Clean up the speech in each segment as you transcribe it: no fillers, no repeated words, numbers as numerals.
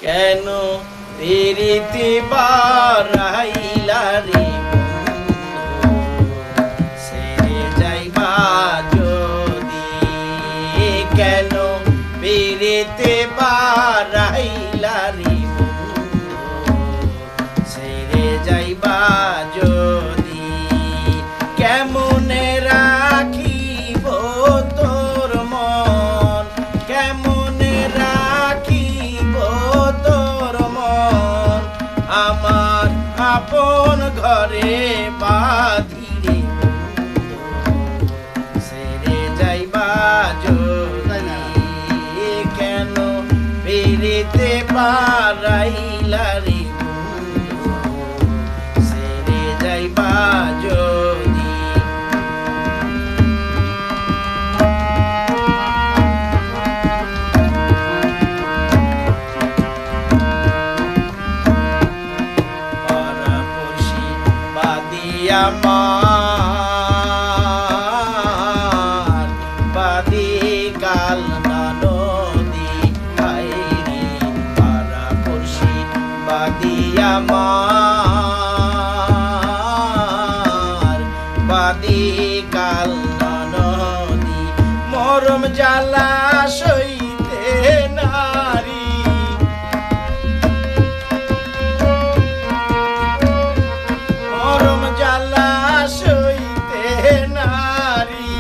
কেন পিরিতি বারাইলা রে বন্ধু ছেড়ে যাইবা যদি কেন পিরিতি বারাইলা রে বন্ধু ছেড়ে যাইবা যদি কেমনে রাখিব তোর মন কেমনে রাখিব তোর মন আমার আপন ঘরে বাঁধিরে ছেড়ে যাইবা যদি কেন পিরিতে বারাইলা রে ছেড়ে যাইবা যদি আমার বাদি কাল নদী বাইরে পারা পড়শি বাদি আমার বাদি কাল নদী মরম জ্বালা সইতে নারী মরম জ্বালা সইতে নারী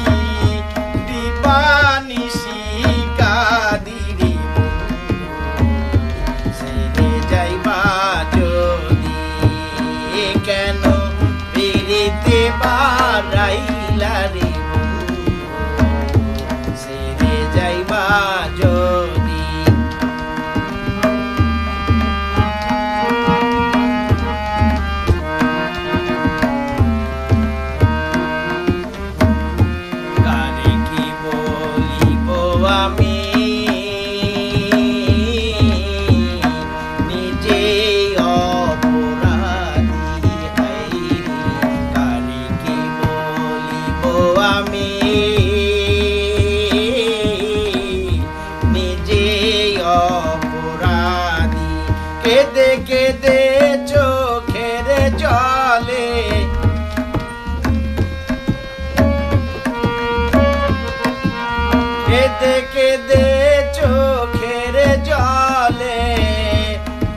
দিবানিশি কাদিরে ছেড়ে যাইবা যদি কেন পিরিতে বারাইলা রে ছেড়ে যাইবা যদি আমি নিজে অপরাধী কারি কি বলিব আমি নিজে অপরাধী কেঁদে কেঁদে চোখের জলে কেঁদে কেঁদে চোখের জলে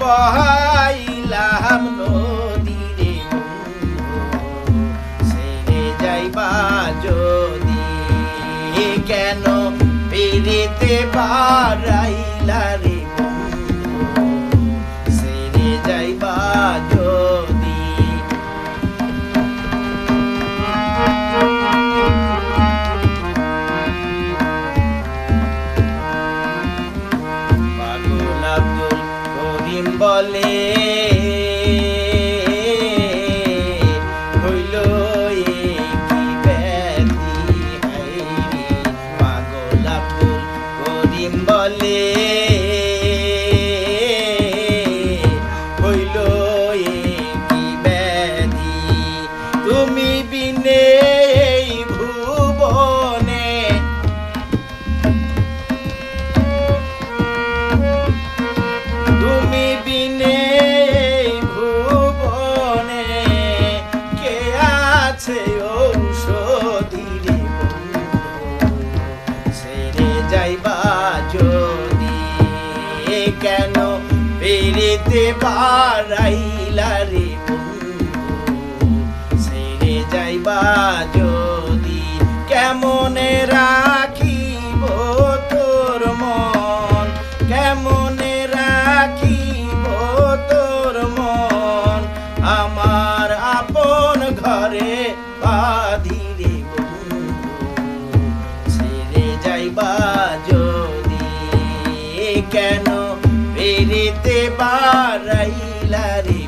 বহাইলাম নদীরে বন্ধু ছেড়ে যাইবা যদি কেন পিরিতে বারাইলা রে বন্ধু ছেড়ে যাইবা যদি বলে হইল কি ব্যাধি হাইরে পাগল আব্দুল করিম বলে হইল কি ব্যাধি তুমি বিনে এই ভুবনে তুমি বিনে ভুবনে কে আছে ঔষধি রে বন্ধু ছেড়ে যাইবা যদি কেন পিরিতে বারাইলা রে বন্ধু ছেড়ে যাইবা যদি কেমনে রাখিব তোর মন কেমনে রাখিব তোর মন আমার আপন ঘরে বাঁধিরে বন্ধু ছেড়ে যাইবা যদি কেন পিরিতে বারাইলা রে